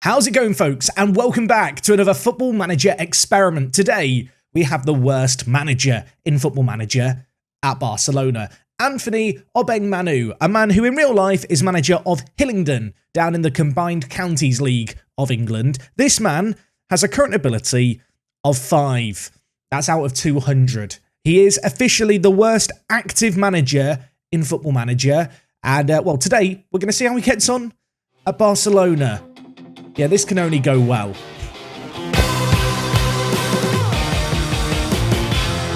How's it going, folks? And welcome back to another Football Manager experiment. Today, we have the worst manager in Football Manager at Barcelona. Anthony Manu, a man who in real life is manager of Hillingdon, down in the Combined Counties League of England. This man has a current ability of 5. That's out of 200. He is officially the worst active manager in Football Manager. And, well, today, we're going to see how he gets on at Barcelona. Yeah, this can only go well.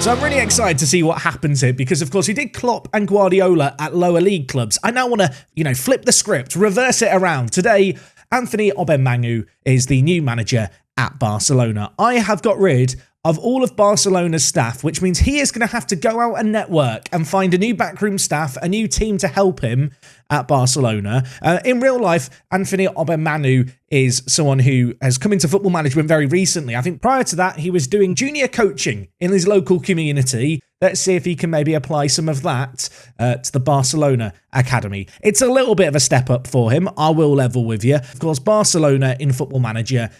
So I'm really excited to see what happens here because, of course, we did Klopp and Guardiola at lower league clubs. I now want to, flip the script, reverse it around. Today, Anthony Manu is the new manager at Barcelona. I have got rid of all of Barcelona's staff, which means he is going to have to go out and network and find a new backroom staff, a new team to help him at Barcelona. In real life, Anthony Manu is someone who has come into football management very recently. I think prior to that, he was doing junior coaching in his local community. Let's see if he can maybe apply some of that to the Barcelona Academy. It's a little bit of a step up for him, I will level with you. Of course, Barcelona in Football Manager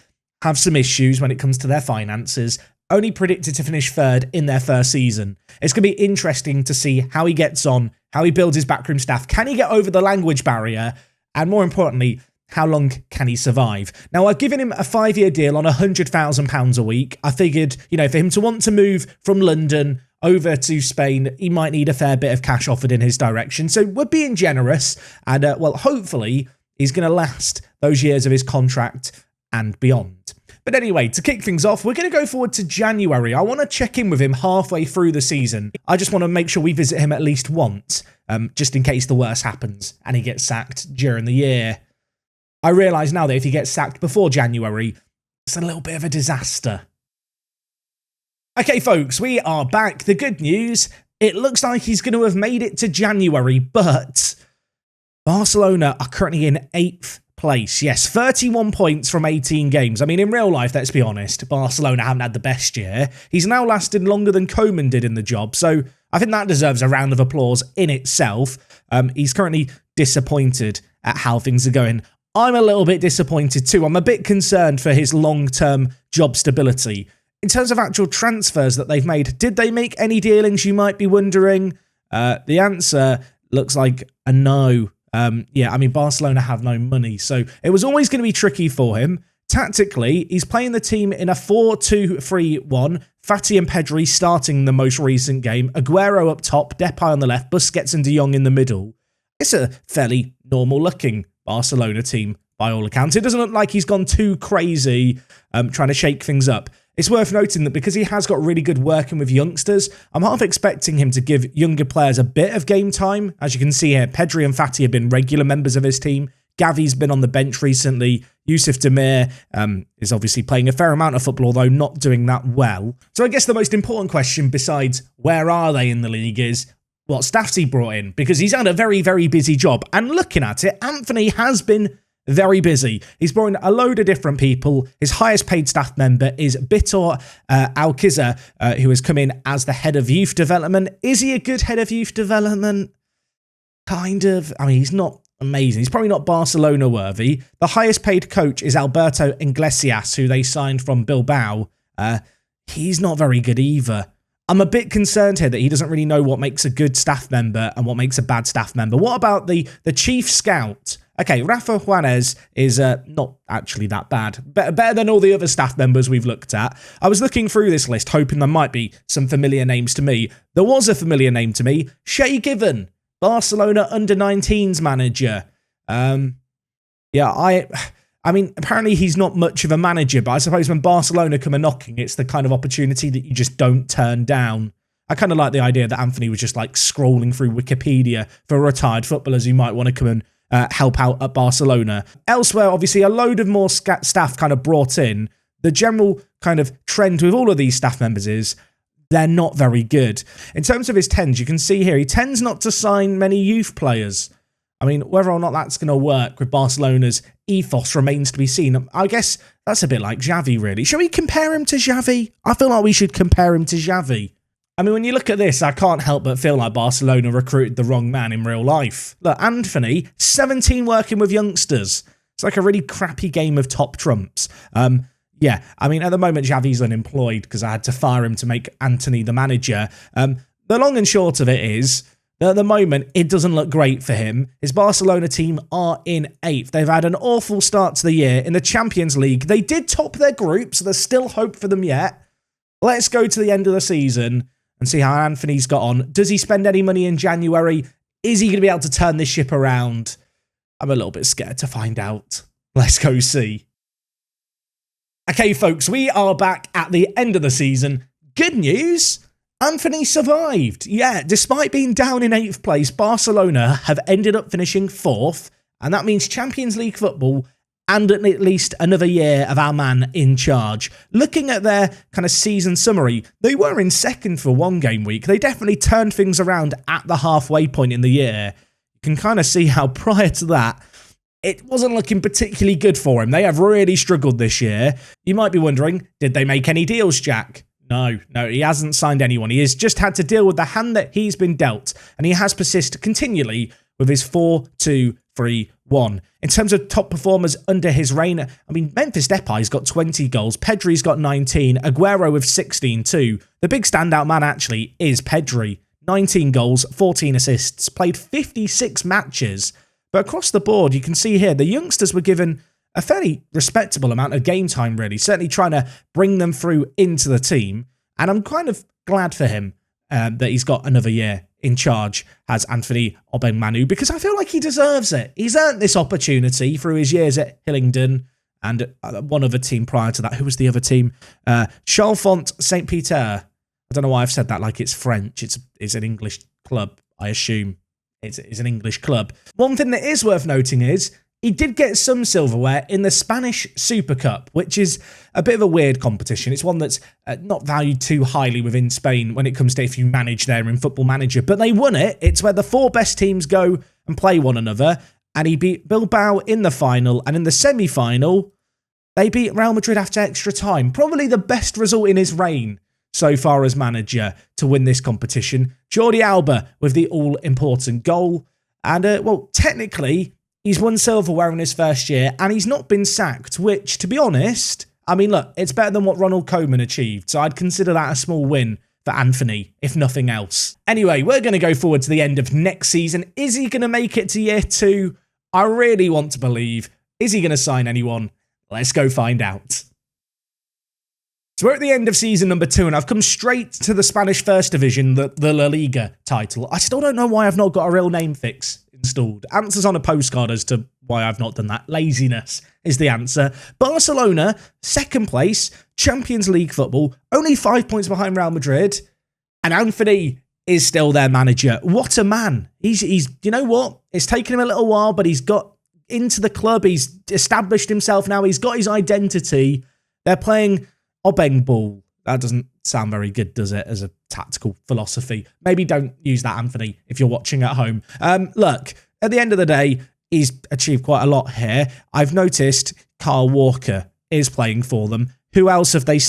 have some issues when it comes to their finances. Only predicted to finish 3rd in their first season. It's going to be interesting to see how he gets on, how he builds his backroom staff. Can he get over the language barrier? And more importantly, how long can he survive? Now, I've given him a 5-year deal on £100,000 a week. I figured, for him to want to move from London over to Spain, he might need a fair bit of cash offered in his direction. So we're being generous. And, well, hopefully he's going to last those years of his contract and beyond. But anyway, to kick things off, we're going to go forward to January. I want to check in with him halfway through the season. I just want to make sure we visit him at least once, just in case the worst happens and he gets sacked during the year. I realise now that if he gets sacked before January, it's a little bit of a disaster. Okay, folks, we are back. The good news, it looks like he's going to have made it to January, but Barcelona are currently in 8th place. Yes, 31 points from 18 games. I mean, in real life, let's be honest, Barcelona haven't had the best year. He's now lasted longer than Koeman did in the job, so I think that deserves a round of applause in itself. He's currently disappointed at how things are going. I'm a little bit disappointed too. I'm a bit concerned for his long-term job stability. In terms of actual transfers that they've made, did they make any dealings, you might be wondering? The answer looks like a no. Barcelona have no money, so it was always going to be tricky for him. Tactically, he's playing the team in a 4-2-3-1. Fati and Pedri starting the most recent game. Aguero up top, Depay on the left, Busquets and De Jong in the middle. It's a fairly normal-looking Barcelona team, by all accounts. It doesn't look like he's gone too crazy trying to shake things up. It's worth noting that because he has got really good working with youngsters, I'm half expecting him to give younger players a bit of game time. As you can see here, Pedri and Fati have been regular members of his team. Gavi's been on the bench recently. Yusuf Demir is obviously playing a fair amount of football, although not doing that well. So I guess the most important question besides where are they in the league is what staff's he brought in? Because he's had a very, very busy job. And looking at it, Anthony has been very busy. He's brought in a load of different people. His highest paid staff member is Bitor Alkiza, who has come in as the head of youth development. Is he a good head of youth development? Kind of. I mean, he's not amazing. He's probably not Barcelona worthy. The highest paid coach is Alberto Iglesias, who they signed from Bilbao. He's not very good either. I'm a bit concerned here that he doesn't really know what makes a good staff member and what makes a bad staff member. What about the chief scout? Okay, Rafa Juanez is not actually that bad. Better than all the other staff members we've looked at. I was looking through this list, hoping there might be some familiar names to me. There was a familiar name to me. Shay Given, Barcelona under-19's manager. I mean, apparently he's not much of a manager, but I suppose when Barcelona come a knocking, it's the kind of opportunity that you just don't turn down. I kind of like the idea that Anthony was just like scrolling through Wikipedia for retired footballers who might want to come and help out at Barcelona. Elsewhere, obviously, a load of more staff kind of brought in. The general kind of trend with all of these staff members is they're not very good. In terms of his tends, you can see here, he tends not to sign many youth players. I mean, whether or not that's going to work with Barcelona's ethos remains to be seen. I guess that's a bit like Xavi, really. Shall we compare him to Xavi? I feel like we should compare him to Xavi. I mean, when you look at this, I can't help but feel like Barcelona recruited the wrong man in real life. Look, Anthony, 17 working with youngsters. It's like a really crappy game of top trumps. Yeah, I mean, at the moment, Xavi's unemployed because I had to fire him to make Anthony the manager. The long and short of it is, at the moment, it doesn't look great for him. His Barcelona team are in 8th. They've had an awful start to the year in the Champions League. They did top their group, so there's still hope for them yet. Let's go to the end of the season and see how Anthony's got on. Does he spend any money in January? Is he going to be able to turn this ship around? I'm a little bit scared to find out. Let's go see. Okay, folks, we are back at the end of the season. Good news, Anthony survived. Yeah, despite being down in 8th place, Barcelona have ended up finishing 4th, and that means Champions League football and at least another year of our man in charge. Looking at their kind of season summary, they were in 2nd for one game week. They definitely turned things around at the halfway point in the year. You can kind of see how prior to that, it wasn't looking particularly good for him. They have really struggled this year. You might be wondering, did they make any deals, Jack? No, he hasn't signed anyone. He has just had to deal with the hand that he's been dealt, and he has persisted continually with his 4-2-3-1. In terms of top performers under his reign, I mean, Memphis Depay's got 20 goals, Pedri's got 19, Aguero with 16 too. The big standout man actually is Pedri. 19 goals, 14 assists, played 56 matches. But across the board, you can see here, the youngsters were given a fairly respectable amount of game time, really. Certainly trying to bring them through into the team. And I'm kind of glad for him that he's got another year in charge as Anthony Manu, because I feel like he deserves it. He's earned this opportunity through his years at Hillingdon and one other team prior to that. Who was the other team? Chalfont St. Peter. I don't know why I've said that like it's French. It's an English club, I assume. It's an English club. One thing that is worth noting is he did get some silverware in the Spanish Super Cup, which is a bit of a weird competition. It's one that's not valued too highly within Spain when it comes to if you manage there in Football Manager. But they won it. It's where the 4 best teams go and play one another. And he beat Bilbao in the final. And in the semi-final, they beat Real Madrid after extra time. Probably the best result in his reign so far as manager to win this competition. Jordi Alba with the all-important goal. And, well, technically, he's won silverware in his first year, and he's not been sacked, which, to be honest, I mean, look, it's better than what Ronald Koeman achieved, so I'd consider that a small win for Anthony, if nothing else. Anyway, we're going to go forward to the end of next season. Is he going to make it to year 2? I really want to believe. Is he going to sign anyone? Let's go find out. So we're at the end of season number 2, and I've come straight to the Spanish First Division, the La Liga title. I still don't know why I've not got a real name fix installed. Answers on a postcard as to why I've not done that. Laziness is the answer. Barcelona, 2nd place, Champions League football, only 5 points behind Real Madrid, and Anthony is still their manager. What a man. He's you know what? It's taken him a little while, but he's got into the club. He's established himself now. He's got his identity. They're playing Obeng ball. That doesn't sound very good, does it, as a tactical philosophy? Maybe don't use that, Anthony, if you're watching at home. Look, at the end of the day, he's achieved quite a lot here. I've noticed Kyle Walker is playing for them. Who else have they...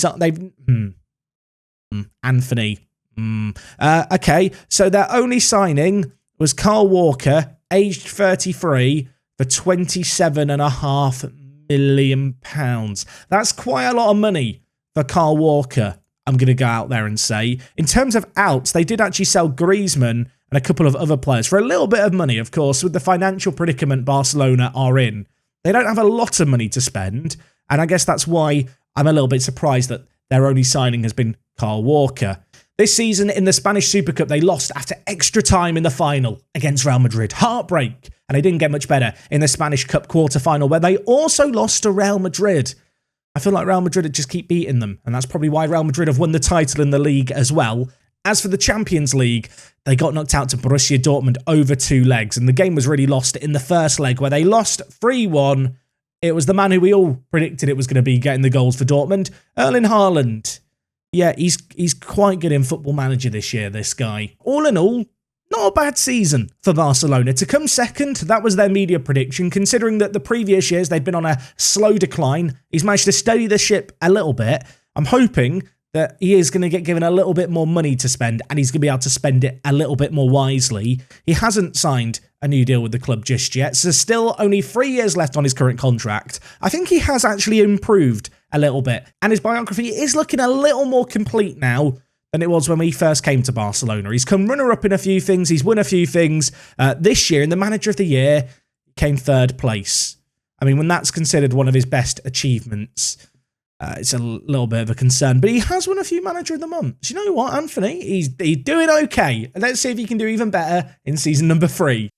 Anthony. Okay, so their only signing was Kyle Walker, aged 33, for £27.5 million. That's quite a lot of money for Kyle Walker, I'm going to go out there and say. In terms of outs, they did actually sell Griezmann and a couple of other players for a little bit of money, of course, with the financial predicament Barcelona are in. They don't have a lot of money to spend, and I guess that's why I'm a little bit surprised that their only signing has been Kyle Walker. This season in the Spanish Super Cup, they lost after extra time in the final against Real Madrid. Heartbreak. And they didn't get much better in the Spanish Cup quarter-final, where they also lost to Real Madrid. I feel like Real Madrid would just keep beating them, and that's probably why Real Madrid have won the title in the league as well. As for the Champions League, they got knocked out to Borussia Dortmund over 2 legs, and the game was really lost in the first leg, where they lost 3-1. It was the man who we all predicted it was going to be getting the goals for Dortmund, Erling Haaland. Yeah, he's quite good in Football Manager this year, this guy. All in all, not a bad season for Barcelona. To come second, that was their media prediction, considering that the previous years they'd been on a slow decline. He's managed to steady the ship a little bit. I'm hoping that he is going to get given a little bit more money to spend, and he's going to be able to spend it a little bit more wisely. He hasn't signed a new deal with the club just yet, so there's still only 3 years left on his current contract. I think he has actually improved a little bit, and his biography is looking a little more complete now than it was when he first came to Barcelona. He's come runner-up in a few things, he's won a few things. This year, in the Manager of the Year, he came 3rd place. I mean, when that's considered one of his best achievements, it's a little bit of a concern, but he has won a few Manager of the Month. You know what, Anthony? He's doing okay. Let's see if he can do even better in season number 3.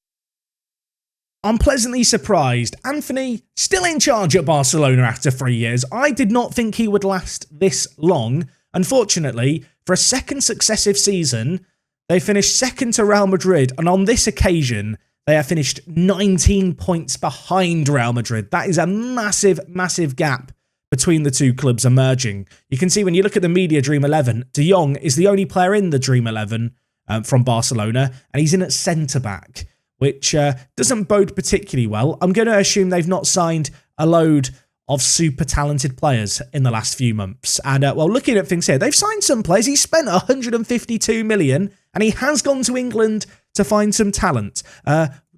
I'm pleasantly surprised. Anthony, still in charge at Barcelona after 3 years. I did not think he would last this long. Unfortunately, for a second successive season, they finished second to Real Madrid, and on this occasion, they have finished 19 points behind Real Madrid. That is a massive, massive gap between the two clubs emerging. You can see when you look at the media Dream 11, De Jong is the only player in the Dream 11 from Barcelona, and he's in at centre-back, which doesn't bode particularly well. I'm going to assume they've not signed a load of super talented players in the last few months. And, well, looking at things here, they've signed some players. He spent 152 million, and he has gone to England to find some talent.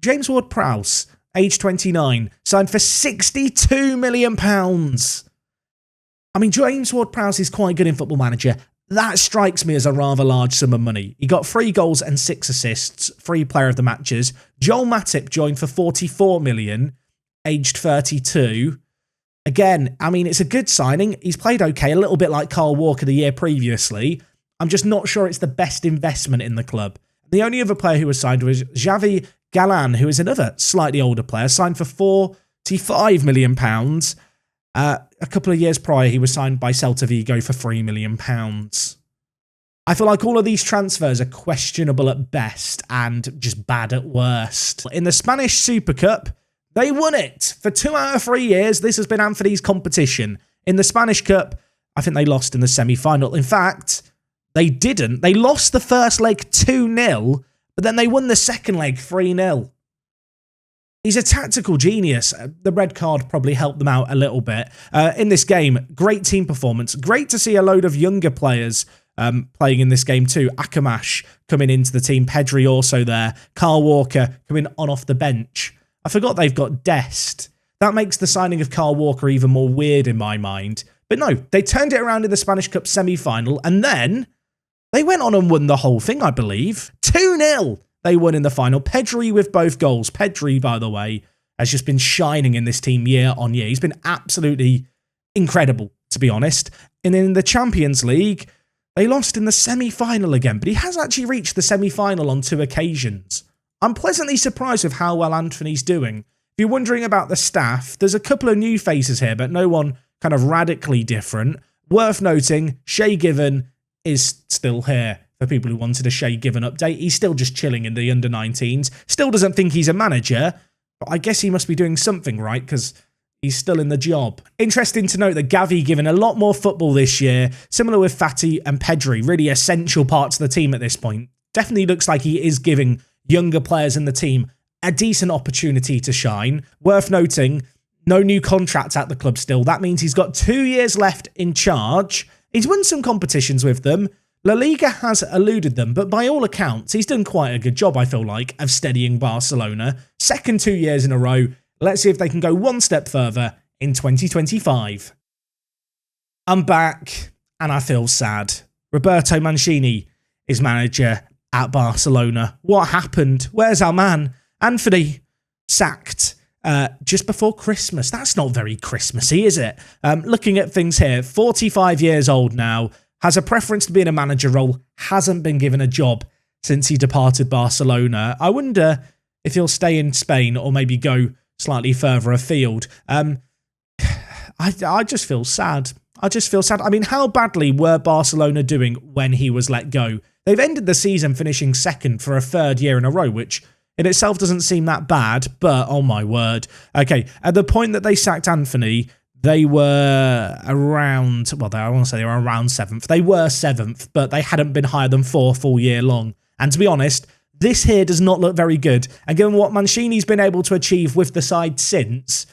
James Ward-Prowse, age 29, signed for £62 million. I mean, James Ward-Prowse is quite good in Football Manager. That strikes me as a rather large sum of money. He got 3 goals and 6 assists, 3 player of the matches. Joel Matip joined for 44 million, aged 32. Again, I mean, it's a good signing. He's played okay, a little bit like Kyle Walker the year previously. I'm just not sure it's the best investment in the club. The only other player who was signed was Xavi Galan, who is another slightly older player, signed for £45 million. A couple of years prior, he was signed by Celta Vigo for £3 million. I feel like all of these transfers are questionable at best and just bad at worst. In the Spanish Super Cup, they won it. For 2 out of 3 years, this has been Anthony's competition. In the Spanish Cup, I think they lost in the semi-final. In fact, they didn't. They lost the first leg 2-0, but then they won the second leg 3-0. He's a tactical genius. The red card probably helped them out a little bit. In this game, great team performance. Great to see a load of younger players playing in this game too. Akamash coming into the team. Pedri also there. Kyle Walker coming on off the bench. I forgot they've got Dest. That makes the signing of Kyle Walker even more weird in my mind. But no, they turned it around in the Spanish Cup semi-final, and then they went on and won the whole thing, I believe. 2-0. They won in the final. Pedri with both goals. Pedri, by the way, has just been shining in this team year on year. He's been absolutely incredible, to be honest. And in the Champions League, they lost in the semi-final again, but he has actually reached the semi-final on 2 occasions. I'm pleasantly surprised with how well Anthony's doing. If you're wondering about the staff, there's a couple of new faces here, but no one kind of radically different. Worth noting, Shay Given is still here. For people who wanted a Shay Given update, he's still just chilling in the under-19s. Still doesn't think he's a manager, but I guess he must be doing something right because he's still in the job. Interesting to note that Gavi given a lot more football this year, similar with Fati and Pedri, really essential parts of the team at this point. Definitely looks like he is giving younger players in the team a decent opportunity to shine. Worth noting, no new contract at the club still. That means he's got 2 years left in charge. He's won some competitions with them. La Liga has eluded them, but by all accounts, he's done quite a good job, I feel like, of steadying Barcelona. Second 2 years in a row. Let's see if they can go one step further in 2025. I'm back, and I feel sad. Roberto Mancini is manager at Barcelona. What happened? Where's our man? Anthony sacked just before Christmas. That's not very Christmassy, is it? Looking at things here, 45 years old now. Has a preference to be in a manager role, hasn't been given a job since he departed Barcelona. I wonder if he'll stay in Spain or maybe go slightly further afield. I just feel sad. I mean, how badly were Barcelona doing when he was let go? They've ended the season finishing second for a 3rd year in a row, which in itself doesn't seem that bad, but oh my word. Okay, at the point that they sacked Anthony, they were around, well, I want to say they were around 7th. They were 7th, but they hadn't been higher than 4th all year long. And to be honest, this here does not look very good. And given what Mancini's been able to achieve with the side since,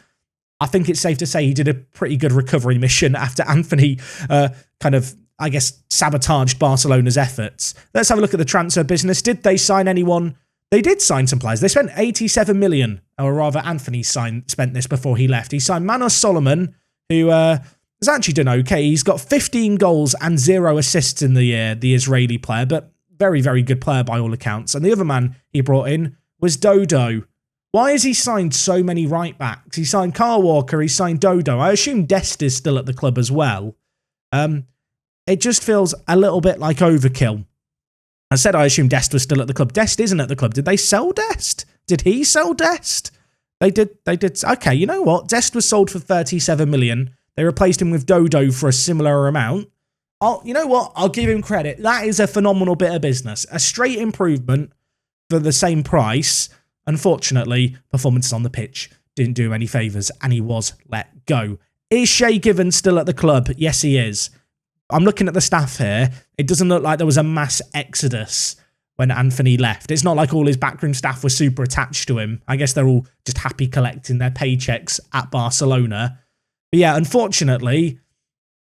I think it's safe to say he did a pretty good recovery mission after Anthony kind of I guess, sabotaged Barcelona's efforts. Let's have a look at the transfer business. Did they sign anyone? They did sign some players. They spent 87 million, or rather Anthony spent this before he left. He signed Manos Solomon, who has actually done okay. He's got 15 goals and 0 assists in the year, the Israeli player, but very, very good player by all accounts. And the other man he brought in was Dodo. Why has he signed so many right-backs? He signed Kyle Walker, he signed Dodo. I assume Dest is still at the club as well. It just feels a little bit like overkill. I said I assume Dest was still at the club. Dest isn't at the club. Did they sell Dest? Did he sell Dest? They did. Okay, you know what? Dest was sold for 37 million. They replaced him with Dodo for a similar amount. You know what? I'll give him credit. That is a phenomenal bit of business. A straight improvement for the same price. Unfortunately, performances on the pitch didn't do him any favours, and he was let go. Is Shay Given still at the club? Yes, he is. I'm looking at the staff here. It doesn't look like there was a mass exodus when Anthony left. It's not like all his backroom staff were super attached to him. I guess they're all just happy collecting their paychecks at Barcelona. But yeah, unfortunately,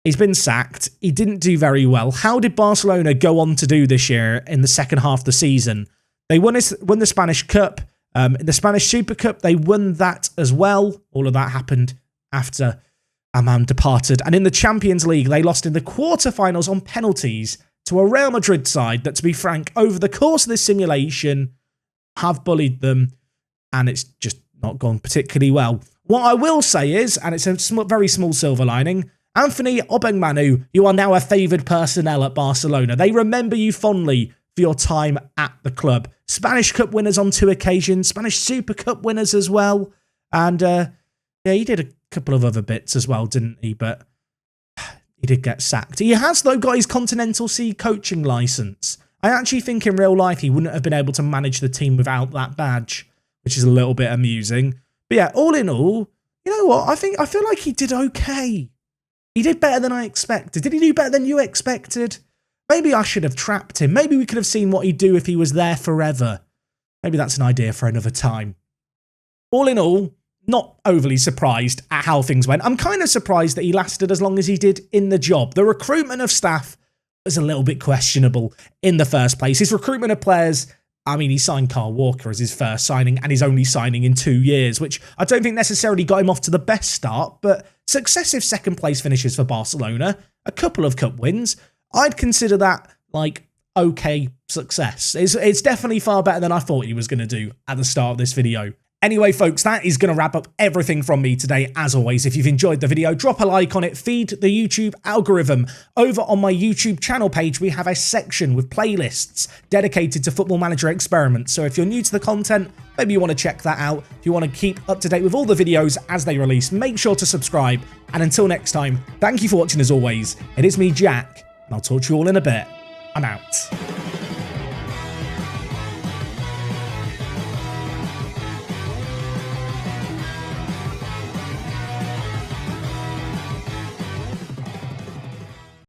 he's been sacked. He didn't do very well. How did Barcelona go on to do this year in the second half of the season? They won the Spanish Cup. The Spanish Super Cup, they won that as well. All of that happened after Amman departed. And in the Champions League, they lost in the quarterfinals on penalties to a Real Madrid side that, to be frank, over the course of this simulation, have bullied them, and it's just not gone particularly well. What I will say is, and it's a very small silver lining, Anthony Obengmanu, you are now a favoured personnel at Barcelona. They remember you fondly for your time at the club. Spanish Cup winners on 2 occasions, Spanish Super Cup winners as well, and yeah, he did a couple of other bits as well, didn't he? But he did get sacked. He has, though, got his Continental C coaching licence. I actually think in real life he wouldn't have been able to manage the team without that badge, which is a little bit amusing. But yeah, all in all, you know what? I feel like he did okay. He did better than I expected. Did he do better than you expected? Maybe I should have trapped him. Maybe we could have seen what he'd do if he was there forever. Maybe that's an idea for another time. All in all, not overly surprised at how things went. I'm kind of surprised that he lasted as long as he did in the job. The recruitment of staff was a little bit questionable in the first place. His recruitment of players, I mean, he signed Kyle Walker as his first signing, and he's only signing in 2 years, which I don't think necessarily got him off to the best start, but successive second place finishes for Barcelona, a couple of cup wins. I'd consider that like okay success. It's definitely far better than I thought he was going to do at the start of this video. Anyway, folks, that is going to wrap up everything from me today. As always, if you've enjoyed the video, drop a like on it, feed the YouTube algorithm. Over on my YouTube channel page, we have a section with playlists dedicated to Football Manager experiments. So if you're new to the content, maybe you want to check that out. If you want to keep up to date with all the videos as they release, make sure to subscribe. And until next time, thank you for watching as always. It is me, Jack, and I'll talk to you all in a bit. I'm out.